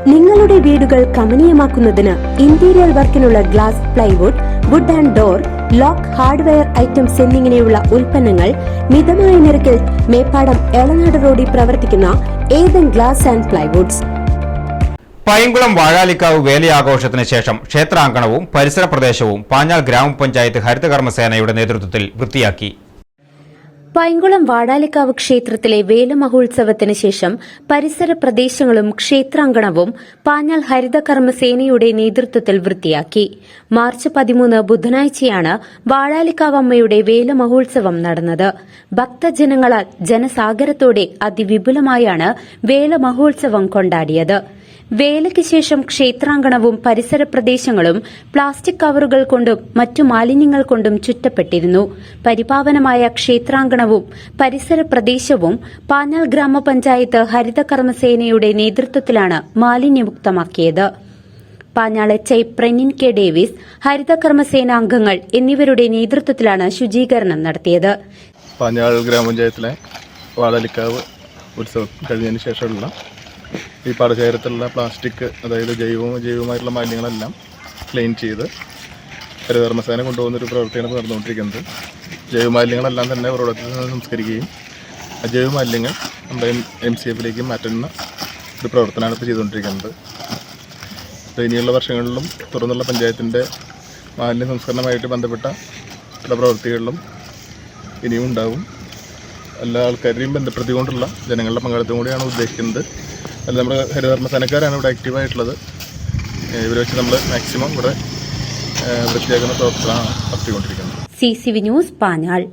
നിങ്ങളുടെ വീടുകൾ കമനീയമാക്കുന്നതിന് ഇന്റീരിയർ വർക്കിനുള്ള glass, plywood, wood and door, lock, hardware items എന്നിങ്ങനെയുള്ള ഉൽപ്പന്നങ്ങൾ മിതമായ നിരക്കിൽ മേപ്പാടം എളനാട് റോഡിൽ പ്രവർത്തിക്കുന്ന Ethan glass and plywoods. Painkulam Vazhalikkavu വേലയാഘോഷത്തിന് ശേഷം ക്ഷേത്രാങ്കണവും പരിസര പ്രദേശവും പാഞ്ഞാൾ ഗ്രാമപഞ്ചായത്ത് ഹരിതകർമ്മസേനയുടെ നേതൃത്വത്തിൽ വൃത്തിയാക്കി. പൈങ്കുളം വാടാലിക്കാവ് ക്ഷേത്രത്തിലെ വേലമഹോത്സവത്തിന് ശേഷം പരിസര പ്രദേശങ്ങളും ക്ഷേത്രാങ്കണവും പാഞ്ഞാൾ ഹരിതകർമ്മസേനയുടെ നേതൃത്വത്തിൽ വൃത്തിയാക്കി. മാർച്ച് 13 ബുധനാഴ്ചയാണ് വാടാലിക്കാവ് അമ്മയുടെ വേലമഹോത്സവം നടന്നത്. ഭക്തജനങ്ങളാൽ ജനസാഗരത്തോടെ അതിവിപുലമായാണ് വേലമഹോത്സവം കൊണ്ടാടിയത്. വേലയ്ക്ക് ശേഷം ക്ഷേത്രാങ്കണവും പരിസര പ്രദേശങ്ങളും പ്ലാസ്റ്റിക് കവറുകൾ കൊണ്ടും മറ്റു മാലിന്യങ്ങൾ കൊണ്ടും ചുറ്റപ്പെട്ടിരുന്നു. പരിപാവനമായ ക്ഷേത്രാങ്കണവും പരിസര പ്രദേശവും പാഞ്ഞാൾ ഗ്രാമപഞ്ചായത്ത് ഹരിതകർമ്മസേനയുടെ നേതൃത്വത്തിലാണ് മാലിന്യമുക്തമാക്കിയത്. പാഞ്ഞാൾ HI പ്രനിൻ കെ ഡേവിസ്, ഹരിതകർമ്മസേന അംഗങ്ങൾ എന്നിവരുടെ നേതൃത്വത്തിലാണ് ശുചീകരണം നടത്തിയത്. പാഞ്ഞാൾ ഗ്രാമപഞ്ചായത്തിലെ വാടാലിക്കാവ് ഉത്സവം കഴിഞ്ഞതിന് ശേഷമുള്ള ഈ പാടശേഖരത്തിലുള്ള പ്ലാസ്റ്റിക്, അതായത് ജൈവമായിട്ടുള്ള മാലിന്യങ്ങളെല്ലാം ക്ലീൻ ചെയ്ത് ഹരിതകർമ്മസേന കൊണ്ടുപോകുന്നൊരു പ്രവൃത്തിയാണ് നടന്നുകൊണ്ടിരിക്കുന്നത്. ജൈവമാലിന്യങ്ങളെല്ലാം തന്നെ ഉറവിടത്തിൽ നിന്ന് സംസ്കരിക്കുകയും അജൈവമാലിന്യങ്ങൾ നമ്മുടെ MCFിലേക്ക് മാറ്റുന്ന ഒരു പ്രവർത്തനമാണ് ഇപ്പോൾ ചെയ്തുകൊണ്ടിരിക്കുന്നത്. ഇനിയുള്ള വർഷങ്ങളിലും തുറന്നുള്ള പഞ്ചായത്തിൻ്റെ മാലിന്യ സംസ്കരണമായിട്ട് ബന്ധപ്പെട്ട പല പ്രവൃത്തികളിലും ഇനിയും ഉണ്ടാവും. എല്ലാ ആൾക്കാരെയും ബന്ധപ്പെടുത്തിക്കൊണ്ടുള്ള ജനങ്ങളുടെ പങ്കാളിത്തം കൂടിയാണ് ഉദ്ദേശിക്കുന്നത്. അല്ല, നമ്മുടെ ഹരിതകർമ്മസേനക്കാരാണ് ഇവിടെ ആക്റ്റീവായിട്ടുള്ളത്. ഇവരെ വെച്ച് നമ്മൾ മാക്സിമം ഇവിടെ വൃത്തിയാക്കുന്ന പ്രവർത്തനമാണ് നടത്തിക്കൊണ്ടിരിക്കുന്നത്. CCV news, Panjal.